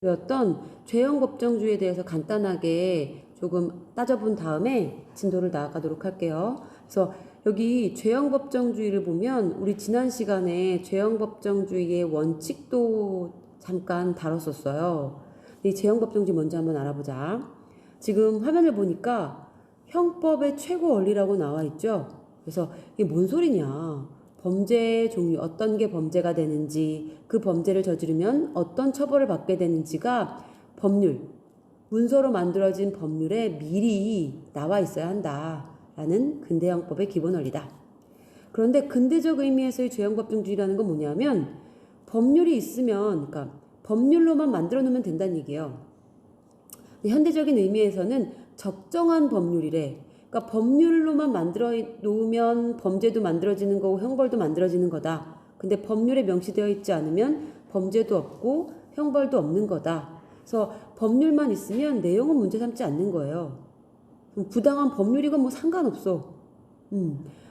어떤 죄형 법정주의에 대해서 간단하게 조금 따져본 다음에 진도를 나아가도록 할게요. 그래서 여기 죄형 법정주의를 보면 우리 지난 시간에 죄형 법정주의의 원칙도 잠깐 다뤘었어요. 이 죄형 법정주의 먼저 한번 알아보자. 지금 화면을 보니까 형법의 최고 원리라고 나와 있죠. 그래서 이게 뭔 소리냐? 범죄의 종류, 어떤 게 범죄가 되는지, 그 범죄를 저지르면 어떤 처벌을 받게 되는지가 법률, 문서로 만들어진 법률에 미리 나와 있어야 한다라는 근대형법의 기본 원리다. 그런데 근대적 의미에서의 죄형법정주의라는 건 뭐냐면 법률이 있으면, 그러니까 법률로만 만들어 놓으면 된다는 얘기예요. 현대적인 의미에서는 적정한 법률이래. 그러니까 법률로만 만들어 놓으면 범죄도 만들어지는 거고 형벌도 만들어지는 거다. 근데 법률에 명시되어 있지 않으면 범죄도 없고 형벌도 없는 거다. 그래서 법률만 있으면 내용은 문제 삼지 않는 거예요. 부당한 법률이건 뭐 상관없어.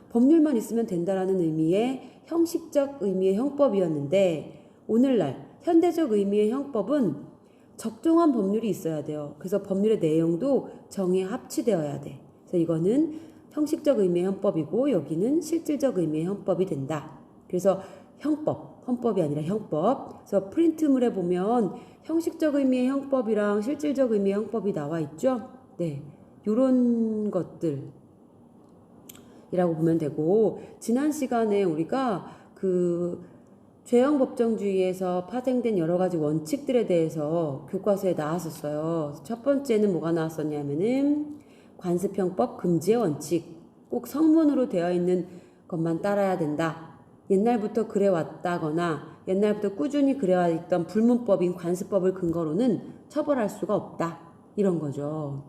법률만 있으면 된다라는 의미의 형식적 의미의 형법이었는데 오늘날 현대적 의미의 형법은 적정한 법률이 있어야 돼요. 그래서 법률의 내용도 정의에 합치되어야 돼. 그래서 이거는 형식적 의미의 형법이고 여기는 실질적 의미의 형법이 된다. 그래서 형법, 헌법이 아니라 형법. 그래서 프린트물에 보면 형식적 의미의 형법이랑 실질적 의미의 형법이 나와 있죠. 네, 요런 것들이라고 보면 되고 지난 시간에 우리가 그 죄형 법정주의에서 파생된 여러 가지 원칙들에 대해서 교과서에 나왔었어요. 첫 번째는 뭐가 나왔었냐면은 관습형법 금지의 원칙. 꼭 성문으로 되어 있는 것만 따라야 된다. 옛날부터 그래왔다거나 옛날부터 꾸준히 그래왔던 불문법인 관습법을 근거로는 처벌할 수가 없다. 이런 거죠.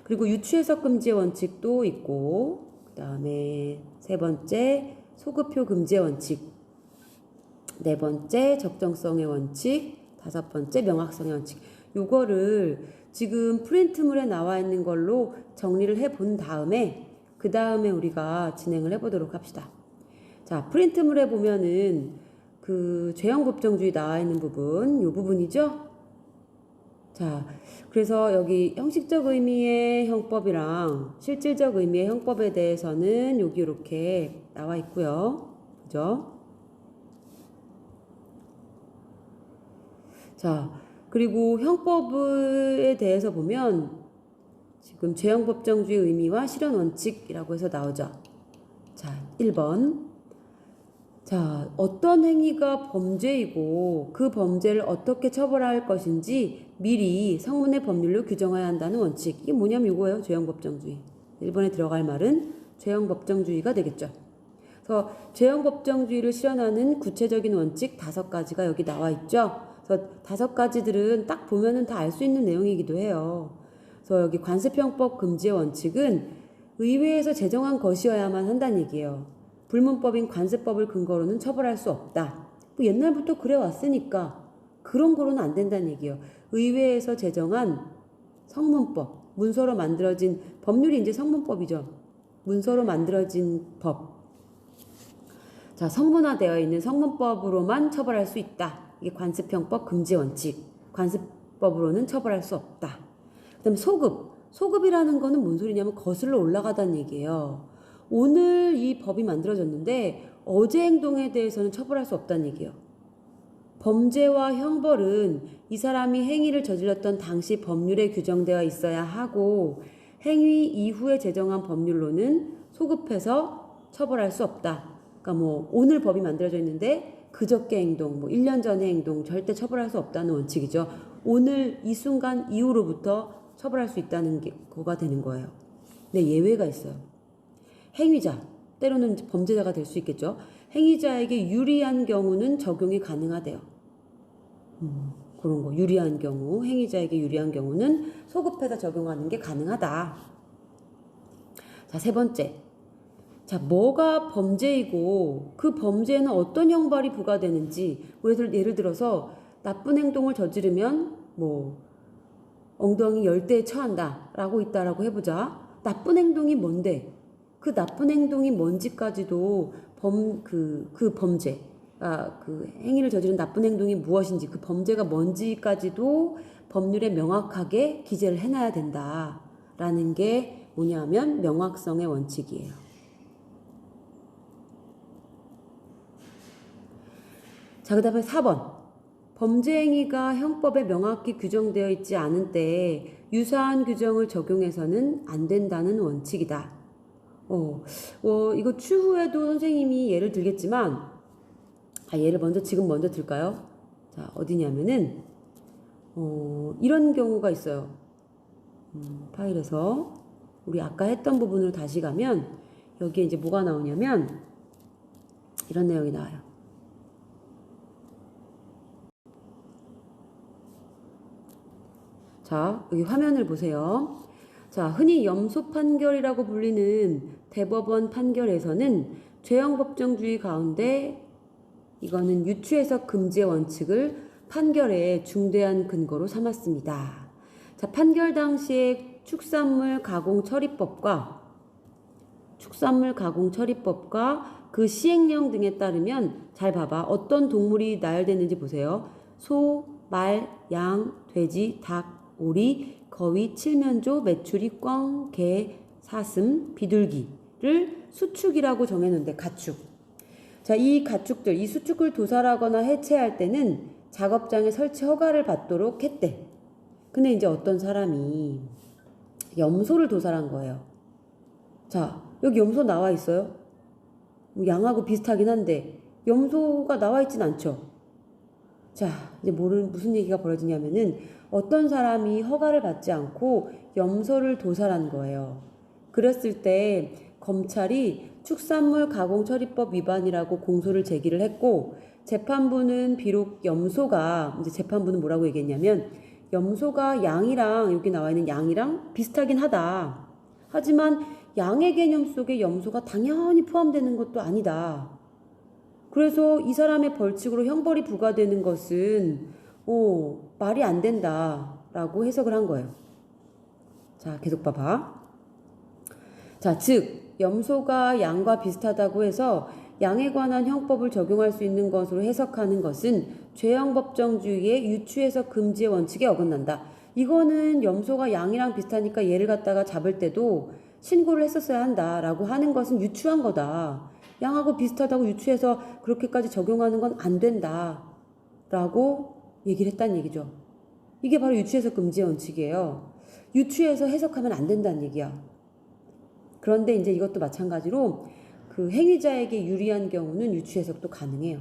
그리고 유추해석 금지의 원칙도 있고 그 다음에 세 번째 소급표 금지의 원칙, 네 번째 적정성의 원칙, 다섯 번째 명확성의 원칙. 요거를 지금 프린트물에 나와 있는 걸로 정리를 해본 다음에 그 다음에 우리가 진행을 해보도록 합시다. 자, 프린트물에 보면은 그 죄형 법정주의 나와 있는 부분, 요 부분이죠. 자, 그래서 여기 형식적 의미의 형법이랑 실질적 의미의 형법에 대해서는 여기 이렇게 나와 있고요. 그죠? 자, 그리고 형법에 대해서 보면 지금 죄형법정주의 의미와 실현 원칙이라고 해서 나오죠. 자, 1번. 자, 어떤 행위가 범죄이고 그 범죄를 어떻게 처벌할 것인지 미리 성문의 법률로 규정해야 한다는 원칙. 이게 뭐냐면 이거예요. 죄형법정주의. 1번에 들어갈 말은 죄형법정주의가 되겠죠. 그래서 죄형법정주의를 실현하는 구체적인 원칙 5가지가 여기 나와 있죠. 그래서 5가지들은 딱 보면은 다 알 수 있는 내용이기도 해요. 그래서 여기 관습형법 금지의 원칙은 의회에서 제정한 것이어야만 한다는 얘기예요. 불문법인 관습법을 근거로는 처벌할 수 없다. 뭐 옛날부터 그래 왔으니까 그런 거로는 안 된다는 얘기예요. 의회에서 제정한 성문법, 문서로 만들어진 법률이 이제 성문법이죠. 문서로 만들어진 법. 자, 성문화되어 있는 성문법으로만 처벌할 수 있다. 이게 관습형법 금지 원칙. 관습법으로는 처벌할 수 없다. 그 다음에 소급. 소급이라는 거는 뭔 소리냐면 거슬러 올라가다는 얘기예요. 오늘 이 법이 만들어졌는데 어제 행동에 대해서는 처벌할 수 없다는 얘기예요. 범죄와 형벌은 이 사람이 행위를 저질렀던 당시 법률에 규정되어 있어야 하고 행위 이후에 제정한 법률로는 소급해서 처벌할 수 없다. 그러니까 뭐 오늘 법이 만들어져 있는데 그저께 행동, 뭐 1년 전의 행동 절대 처벌할 수 없다는 원칙이죠. 오늘 이 순간 이후로부터 처벌할 수 있다는 게 거가 되는 거예요. 근데 예외가 있어요. 행위자, 때로는 범죄자가 될 수 있겠죠. 행위자에게 유리한 경우는 적용이 가능하대요. 그런 거. 유리한 경우, 행위자에게 유리한 경우는 소급해서 적용하는 게 가능하다. 자, 세 번째. 자, 뭐가 범죄이고 그 범죄에는 어떤 형벌이 부과되는지, 예를 들어서 나쁜 행동을 저지르면 뭐 엉덩이 열대에 처한다 라고 있다라고 해보자. 나쁜 행동이 뭔데? 그 나쁜 행동이 뭔지까지도 그 범죄, 그 행위를 저지른 나쁜 행동이 무엇인지 그 범죄가 뭔지까지도 법률에 명확하게 기재를 해놔야 된다라는 게 뭐냐면 명확성의 원칙이에요. 자, 그 다음에 4번. 범죄 행위가 형법에 명확히 규정되어 있지 않은 때에 유사한 규정을 적용해서는 안 된다는 원칙이다. 이거 추후에도 선생님이 예를 들겠지만, 예를 지금 먼저 들까요? 자, 어디냐면은, 이런 경우가 있어요. 파일에서, 우리 아까 했던 부분으로 다시 가면, 여기에 이제 뭐가 나오냐면, 이런 내용이 나와요. 자, 여기 화면을 보세요. 자, 흔히 염소 판결이라고 불리는 대법원 판결에서는 죄형 법정주의 가운데 이거는 유추해석 금지의 원칙을 판결의 중대한 근거로 삼았습니다. 자, 판결 당시에 축산물 가공 처리법과 그 시행령 등에 따르면 잘 봐봐. 어떤 동물이 나열됐는지 보세요. 소, 말, 양, 돼지, 닭, 오리, 거위, 칠면조, 메추리, 꿩, 개, 사슴, 비둘기를 수축이라고 정해놓는데 가축. 자, 이 가축들, 이 수축을 도살하거나 해체할 때는 작업장에 설치 허가를 받도록 했대. 근데 이제 어떤 사람이 염소를 도살한 거예요. 자, 여기 염소 나와 있어요? 양하고 비슷하긴 한데 염소가 나와 있진 않죠. 자, 이제 무슨 얘기가 벌어지냐면은 어떤 사람이 허가를 받지 않고 염소를 도살한 거예요. 그랬을 때 검찰이 축산물 가공처리법 위반이라고 공소를 제기를 했고, 재판부는 비록 염소가, 이제 재판부는 뭐라고 얘기했냐면 염소가 양이랑, 여기 나와 있는 양이랑 비슷하긴 하다. 하지만 양의 개념 속에 염소가 당연히 포함되는 것도 아니다. 그래서 이 사람의 벌칙으로 형벌이 부과되는 것은 말이 안 된다라고 해석을 한 거예요. 자, 계속 봐봐. 자, 즉 염소가 양과 비슷하다고 해서 양에 관한 형법을 적용할 수 있는 것으로 해석하는 것은 죄형 법정주의의 유추해석 금지의 원칙에 어긋난다. 이거는 염소가 양이랑 비슷하니까 얘를 갖다가 잡을 때도 신고를 했었어야 한다라고 하는 것은 유추한 거다. 양하고 비슷하다고 유추해서 그렇게까지 적용하는 건 안 된다라고 얘기를 했다는 얘기죠. 이게 바로 유추해석 금지의 원칙이에요. 유추해서 해석하면 안 된다는 얘기야. 그런데 이제 이것도 마찬가지로 그 행위자에게 유리한 경우는 유추해석도 가능해요.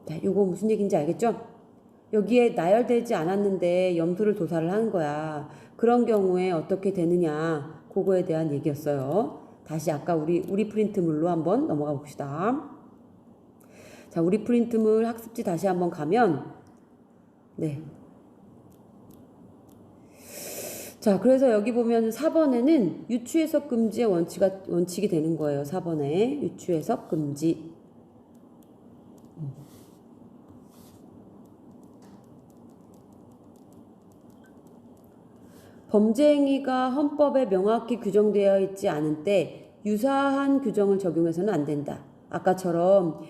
자, 이거 무슨 얘기인지 알겠죠? 여기에 나열되지 않았는데 염소를 도살을 한 거야. 그런 경우에 어떻게 되느냐, 그거에 대한 얘기였어요. 다시 아까 우리 프린트물로 한번 넘어가 봅시다. 자, 우리 프린트물 학습지 다시 한번 가면, 네. 자, 그래서 여기 보면 4번에는 유추해석 금지의 원칙이 되는 거예요. 4번에 유추해석 금지. 범죄 행위가 헌법에 명확히 규정되어 있지 않은 때 유사한 규정을 적용해서는 안 된다. 아까처럼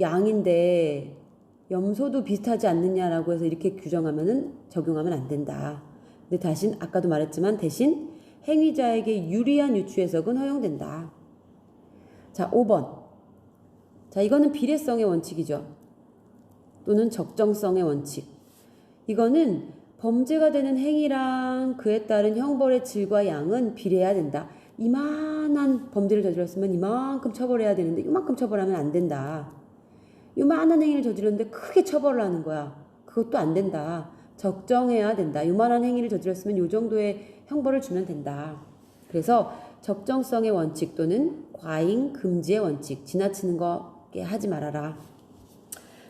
양인데 염소도 비슷하지 않느냐라고 해서 이렇게 적용하면 안 된다. 근데 아까도 말했지만 대신 행위자에게 유리한 유추해석은 허용된다. 자, 5번. 자, 이거는 비례성의 원칙이죠. 또는 적정성의 원칙. 이거는 범죄가 되는 행위랑 그에 따른 형벌의 질과 양은 비례해야 된다. 이만한 범죄를 저질렀으면 이만큼 처벌해야 되는데 이만큼 처벌하면 안 된다. 이만한 행위를 저질렀는데 크게 처벌을 하는 거야. 그것도 안 된다. 적정해야 된다. 이만한 행위를 저질렀으면 이 정도의 형벌을 주면 된다. 그래서 적정성의 원칙 또는 과잉 금지의 원칙, 지나치는 거게 하지 말아라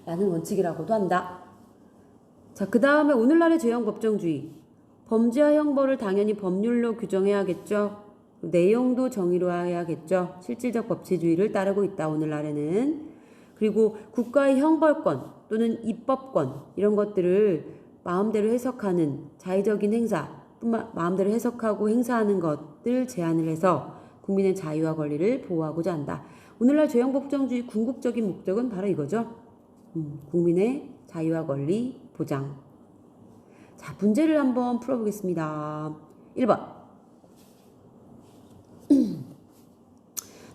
라는 원칙이라고도 한다. 자, 그 다음에 오늘날의 죄형 법정주의. 범죄와 형벌을 당연히 법률로 규정해야겠죠. 내용도 정의로해야겠죠. 실질적 법치주의를 따르고 있다, 오늘날에는. 그리고 국가의 형벌권 또는 입법권 이런 것들을 마음대로 해석하는 자의적인 행사, 마음대로 해석하고 행사하는 것들 제한을 해서 국민의 자유와 권리를 보호하고자 한다. 오늘날 죄형법정주의 궁극적인 목적은 바로 이거죠. 국민의 자유와 권리 보장. 자, 문제를 한번 풀어보겠습니다. 1번.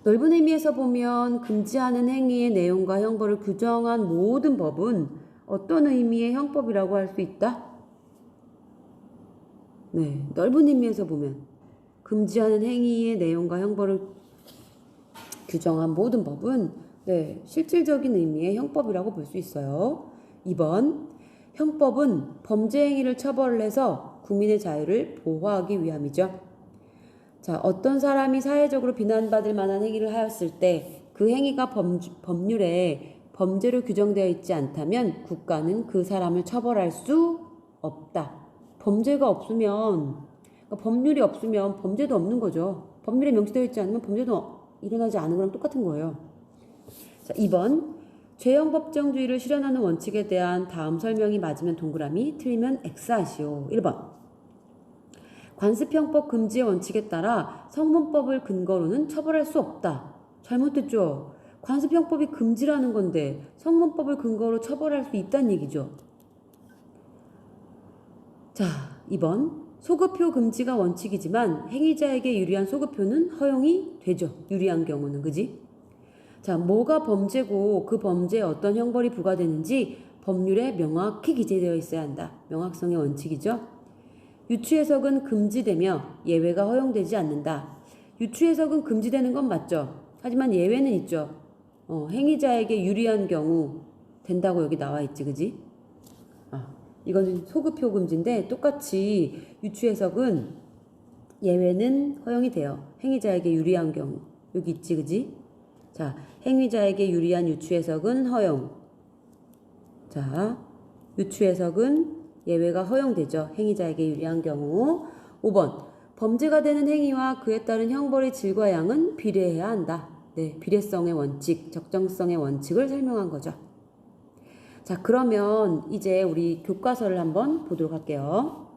넓은 의미에서 보면 금지하는 행위의 내용과 형벌을 규정한 모든 법은 어떤 의미의 형법이라고 할 수 있다? 네, 넓은 의미에서 보면 금지하는 행위의 내용과 형벌을 규정한 모든 법은 네, 실질적인 의미의 형법이라고 볼 수 있어요. 2번. 형법은 범죄 행위를 처벌을 해서 국민의 자유를 보호하기 위함이죠. 자, 어떤 사람이 사회적으로 비난받을 만한 행위를 하였을 때 그 행위가 법률에 범죄로 규정되어 있지 않다면 국가는 그 사람을 처벌할 수 없다. 범죄가 없으면, 그러니까 법률이 없으면 범죄도 없는 거죠. 법률에 명시되어 있지 않으면 범죄도 일어나지 않은 거랑 똑같은 거예요. 자, 2번. 죄형 법정주의를 실현하는 원칙에 대한 다음 설명이 맞으면 동그라미, 틀리면 X하시오. 1번. 관습형법 금지의 원칙에 따라 성문법을 근거로는 처벌할 수 없다. 잘못됐죠? 관습형법이 금지라는 건데 성문법을 근거로 처벌할 수 있다는 얘기죠. 자, 2번. 소급표 금지가 원칙이지만 행위자에게 유리한 소급표는 허용이 되죠. 유리한 경우는, 그지? 자, 뭐가 범죄고 그 범죄에 어떤 형벌이 부과되는지 법률에 명확히 기재되어 있어야 한다. 명확성의 원칙이죠. 유추해석은 금지되며 예외가 허용되지 않는다. 유추해석은 금지되는 건 맞죠. 하지만 예외는 있죠. 행위자에게 유리한 경우 된다고 여기 나와 있지, 그지? 이거는 소급표 금지인데 똑같이 유추해석은 예외는 허용이 돼요. 행위자에게 유리한 경우 여기 있지, 그지? 자, 행위자에게 유리한 유추해석은 허용. 자, 유추해석은 예외가 허용되죠. 행위자에게 유리한 경우. 5번. 범죄가 되는 행위와 그에 따른 형벌의 질과 양은 비례해야 한다. 네, 비례성의 원칙, 적정성의 원칙을 설명한 거죠. 자, 그러면 이제 우리 교과서를 한번 보도록 할게요.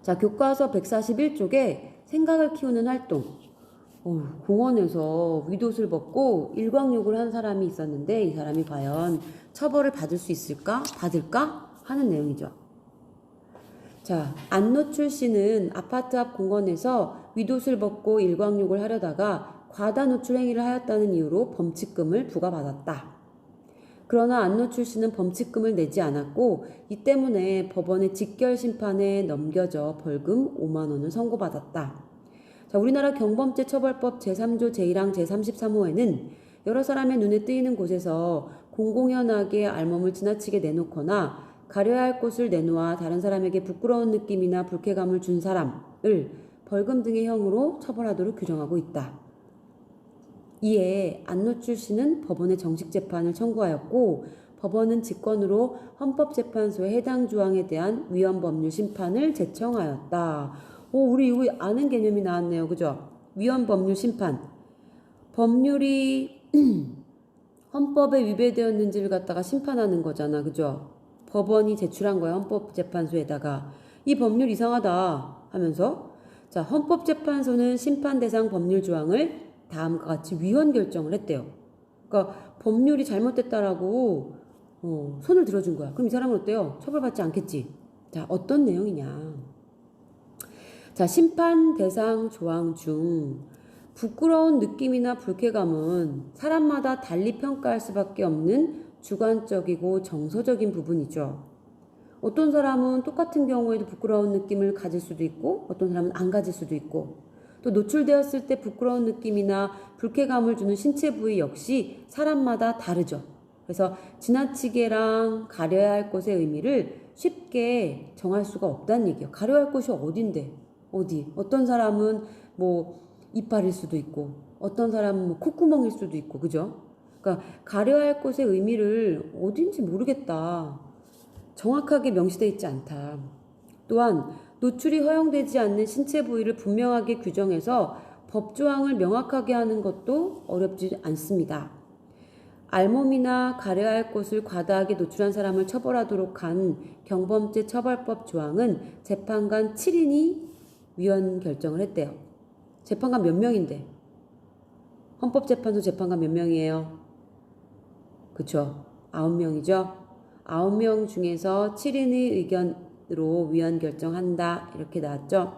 자, 교과서 141쪽에 생각을 키우는 활동. 공원에서 윗옷을 벗고 일광욕을 한 사람이 있었는데 이 사람이 과연 처벌을 받을 수 있을까? 받을까? 하는 내용이죠. 자, 안노출 씨는 아파트 앞 공원에서 윗옷을 벗고 일광욕을 하려다가 과다 노출 행위를 하였다는 이유로 범칙금을 부과받았다. 그러나 안노출 씨는 범칙금을 내지 않았고 이 때문에 법원의 직결 심판에 넘겨져 벌금 5만 원을 선고받았다. 자, 우리나라 경범죄 처벌법 제3조 제1항 제33호에는 여러 사람의 눈에 띄는 곳에서 공공연하게 알몸을 지나치게 내놓거나 가려야 할 곳을 내놓아 다른 사람에게 부끄러운 느낌이나 불쾌감을 준 사람을 벌금 등의 형으로 처벌하도록 규정하고 있다. 이에 안노출 씨는 법원에 정식 재판을 청구하였고 법원은 직권으로 헌법재판소에 해당 조항에 대한 위헌 법률 심판을 제청하였다. 우리 이거 아는 개념이 나왔네요. 그죠? 위헌 법률 심판. 법률이 헌법에 위배되었는지를 갖다가 심판하는 거잖아. 그죠? 법원이 제출한 거야. 헌법재판소에다가. 이 법률 이상하다 하면서 자, 헌법재판소는 심판 대상 법률 조항을 다음과 같이 위헌 결정을 했대요. 그러니까 법률이 잘못됐다라고 손을 들어준 거야. 그럼 이 사람은 어때요? 처벌받지 않겠지. 자, 어떤 내용이냐. 자, 심판 대상 조항 중 부끄러운 느낌이나 불쾌감은 사람마다 달리 평가할 수밖에 없는 주관적이고 정서적인 부분이죠. 어떤 사람은 똑같은 경우에도 부끄러운 느낌을 가질 수도 있고 어떤 사람은 안 가질 수도 있고 또 노출되었을 때 부끄러운 느낌이나 불쾌감을 주는 신체 부위 역시 사람마다 다르죠. 그래서 지나치게랑 가려야 할 것의 의미를 쉽게 정할 수가 없다는 얘기예요. 가려야 할 곳이 어딘데? 어디? 어떤 사람은 뭐 이빨일 수도 있고 어떤 사람은 뭐 콧구멍일 수도 있고 그죠? 그러니까 가려야 할 곳의 의미를 어딘지 모르겠다. 정확하게 명시되어 있지 않다. 또한 노출이 허용되지 않는 신체 부위를 분명하게 규정해서 법조항을 명확하게 하는 것도 어렵지 않습니다. 알몸이나 가려야 할 곳을 과다하게 노출한 사람을 처벌하도록 한 경범죄 처벌법 조항은 재판관 7인이 위헌 결정을 했대요. 재판관 몇 명인데? 헌법재판소 재판관 몇 명이에요? 그쵸? 9명이죠? 9명 중에서 7인의 의견으로 위헌 결정한다. 이렇게 나왔죠?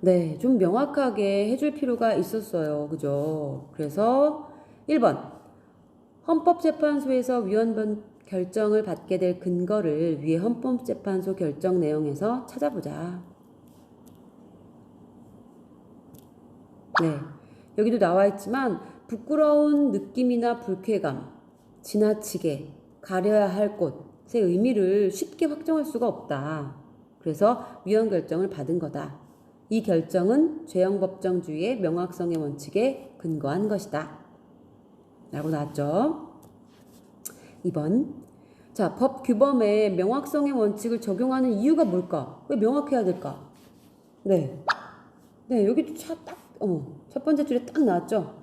네, 좀 명확하게 해줄 필요가 있었어요. 그죠? 그래서 1번. 헌법재판소에서 위헌 결정을 받게 될 근거를 위에 헌법재판소 결정 내용에서 찾아보자. 네, 여기도 나와 있지만 부끄러운 느낌이나 불쾌감, 지나치게 가려야 할 곳의 의미를 쉽게 확정할 수가 없다. 그래서 위헌 결정을 받은 거다. 이 결정은 죄형법정주의의 명확성의 원칙에 근거한 것이다. 라고 나왔죠. 2번. 자, 법 규범에 명확성의 원칙을 적용하는 이유가 뭘까? 왜 명확해야 될까? 네. 네, 여기도 첫 번째 줄에 딱 나왔죠.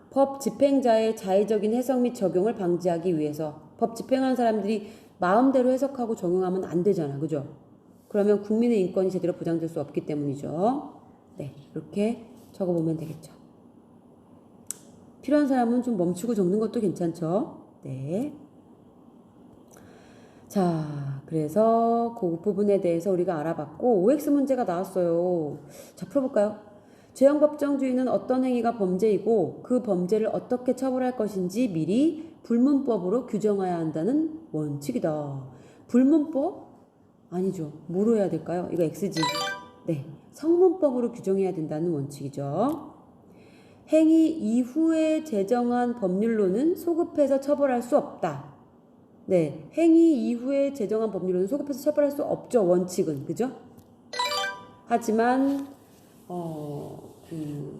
법 집행자의 자의적인 해석 및 적용을 방지하기 위해서. 법 집행하는 사람들이 마음대로 해석하고 적용하면 안 되잖아. 그죠? 그러면 국민의 인권이 제대로 보장될 수 없기 때문이죠. 네, 이렇게 적어보면 되겠죠. 필요한 사람은 좀 멈추고 적는 것도 괜찮죠. 네. 자, 그래서 그 부분에 대해서 우리가 알아봤고 OX 문제가 나왔어요. 자, 풀어볼까요? 죄형법정주의는 어떤 행위가 범죄이고 그 범죄를 어떻게 처벌할 것인지 미리 불문법으로 규정해야 한다는 원칙이다. 불문법? 아니죠. 뭐로 해야 될까요? 이거 X지. 네, 성문법으로 규정해야 된다는 원칙이죠. 행위 이후에 제정한 법률로는 소급해서 처벌할 수 없다. 네, 행위 이후에 제정한 법률로는 소급해서 처벌할 수 없죠. 원칙은. 그죠? 하지만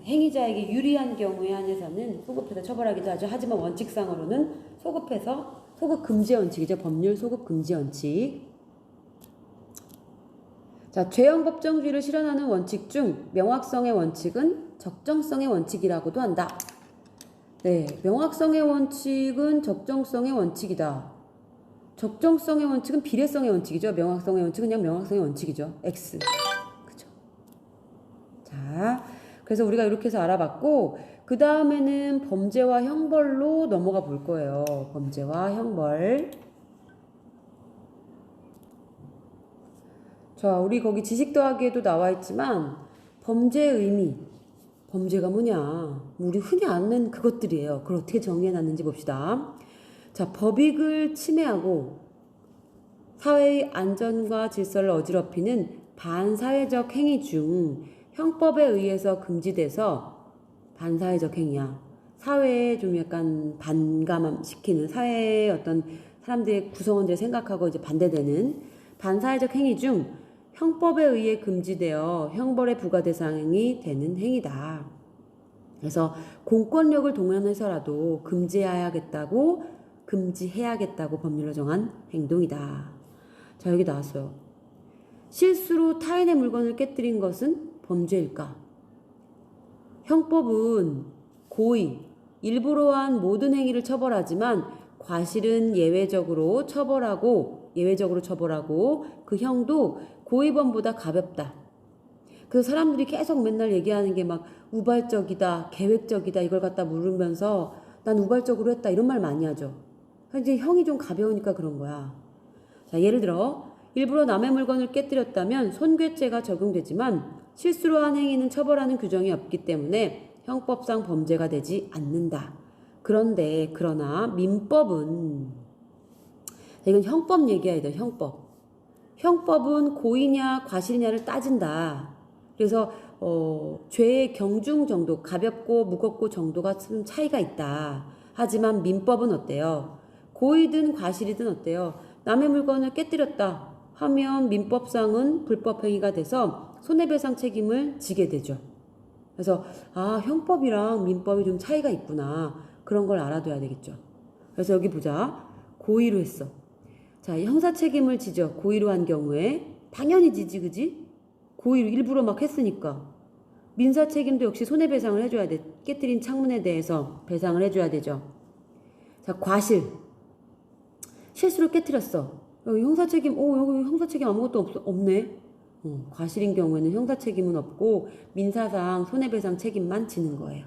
행위자에게 유리한 경우에 한해서는 소급해서 처벌하기도 하죠. 하지만 원칙상으로는 소급 금지 원칙이죠. 법률 소급 금지 원칙. 자, 죄형법정주의를 실현하는 원칙 중 명확성의 원칙은 적정성의 원칙이라고도 한다. 네, 명확성의 원칙은 적정성의 원칙이다. 적정성의 원칙은 비례성의 원칙이죠. 명확성의 원칙은 그냥 명확성의 원칙이죠. X. 그죠? 자, 그래서 우리가 이렇게 해서 알아봤고, 그 다음에는 범죄와 형벌로 넘어가 볼 거예요. 범죄와 형벌. 자, 우리 거기 지식 더하기에도 나와 있지만, 범죄의 의미. 범죄가 뭐냐? 우리 흔히 아는 그것들이에요. 그걸 어떻게 정리해놨는지 봅시다. 자, 법익을 침해하고 사회의 안전과 질서를 어지럽히는 반사회적 행위 중 형법에 의해서 금지돼서 반사회적 행위야. 사회에 좀 약간 반감시키는 사회의 어떤 사람들의 구성원들을 생각하고 이제 반대되는 반사회적 행위 중 형법에 의해 금지되어 형벌의 부과 대상이 되는 행위다. 그래서 공권력을 동원해서라도 금지해야겠다고 법률로 정한 행동이다. 자, 여기 나왔어요. 실수로 타인의 물건을 깨뜨린 것은 범죄일까? 형법은 고의, 일부러 한 모든 행위를 처벌하지만 과실은 예외적으로 처벌하고 그 형도 고의범보다 가볍다. 그래서 사람들이 계속 맨날 얘기하는 게 막 우발적이다, 계획적이다 이걸 갖다 물으면서 난 우발적으로 했다 이런 말 많이 하죠. 이제 형이 좀 가벼우니까 그런 거야. 자, 예를 들어 일부러 남의 물건을 깨뜨렸다면 손괴죄가 적용되지만 실수로 한 행위는 처벌하는 규정이 없기 때문에 형법상 범죄가 되지 않는다. 그러나 민법은 이건 형법 얘기해야 돼. 형법은 고의냐 과실이냐를 따진다. 그래서 죄의 경중 정도, 가볍고 무겁고 정도가 좀 차이가 있다. 하지만 민법은 어때요? 고의든 과실이든 어때요? 남의 물건을 깨뜨렸다 하면 민법상은 불법행위가 돼서 손해배상 책임을 지게 되죠. 그래서 형법이랑 민법이 좀 차이가 있구나. 그런 걸 알아둬야 되겠죠. 그래서 여기 보자. 고의로 했어. 자, 형사 책임을 지죠. 고의로 한 경우에. 당연히 지지, 그지? 고의로 일부러 막 했으니까. 민사 책임도 역시 손해배상을 해줘야 돼. 깨뜨린 창문에 대해서 배상을 해줘야 되죠. 자, 과실. 실수로 깨뜨렸어. 여기 형사 책임, 여기 형사 책임 아무것도 없네. 과실인 경우에는 형사 책임은 없고 민사상 손해배상 책임만 지는 거예요.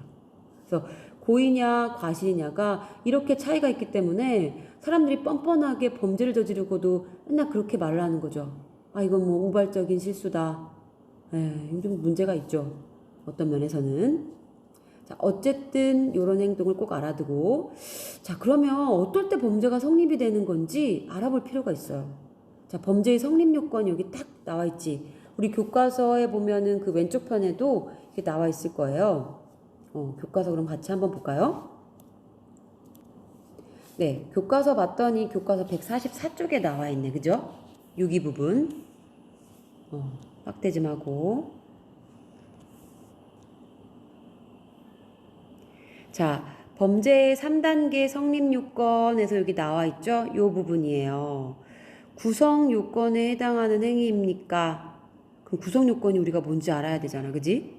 그래서 고의냐 과실이냐가 이렇게 차이가 있기 때문에 사람들이 뻔뻔하게 범죄를 저지르고도 맨날 그렇게 말을 하는 거죠. 아, 이건 뭐 우발적인 실수다. 좀 문제가 있죠. 어떤 면에서는. 자, 어쨌든 이런 행동을 꼭 알아두고, 자, 그러면 어떨 때 범죄가 성립이 되는 건지 알아볼 필요가 있어요. 자, 범죄의 성립 요건이 여기 딱 나와 있지. 우리 교과서에 보면은 그 왼쪽 편에도 이게 나와 있을 거예요. 교과서 그럼 같이 한번 볼까요? 네, 교과서 봤더니 교과서 144쪽에 나와 있네. 그죠? 유기 부분. 확대 좀 하고. 자, 범죄의 3단계 성립 요건에서 여기 나와 있죠? 요 부분이에요. 구성 요건에 해당하는 행위입니까? 그럼 구성 요건이 우리가 뭔지 알아야 되잖아. 그지?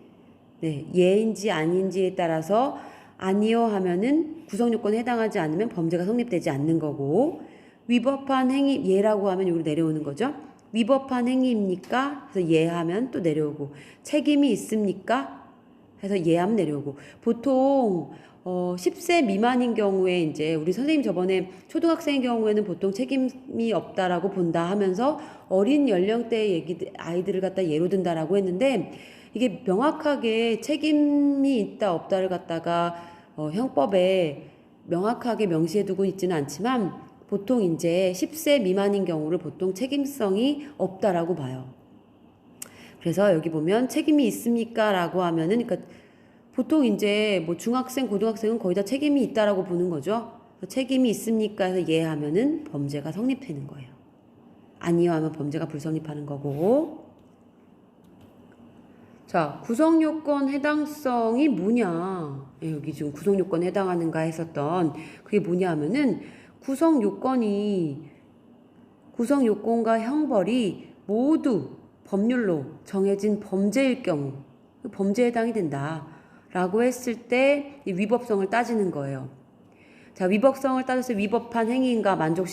네, 예인지 아닌지에 따라서 아니요 하면은 구성 요건에 해당하지 않으면 범죄가 성립되지 않는 거고, 위법한 행위, 예라고 하면 여기로 내려오는 거죠. 위법한 행위입니까? 그래서 예하면 또 내려오고, 책임이 있습니까? 해서 예하면 내려오고. 보통 10세 미만인 경우에 이제 우리 선생님 저번에 초등학생의 경우에는 보통 책임이 없다라고 본다 하면서 어린 연령대의 아이들을 갖다 예로 든다라고 했는데, 이게 명확하게 책임이 있다 없다를 갖다가 형법에 명확하게 명시해 두고 있지는 않지만 보통 이제 10세 미만인 경우를 보통 책임성이 없다라고 봐요. 그래서 여기 보면 책임이 있습니까? 라고 하면은, 그러니까 보통 이제 뭐 중학생, 고등학생은 거의 다 책임이 있다라고 보는 거죠. 책임이 있습니까? 해서 예 하면은 범죄가 성립되는 거예요. 아니요 하면 범죄가 불성립하는 거고. 자, 구성요건 해당성이 뭐냐? 여기 지금 구성요건에 해당하는가 했었던 그게 뭐냐 하면은 구성요건과 형벌이 모두 법률로 정해진 범죄일 경우 범죄에 해당이 된다 라고 했을 때 위법성을 따지는 거예요. 자, 위법성을 따져서 위법한 행위인가 만족시키는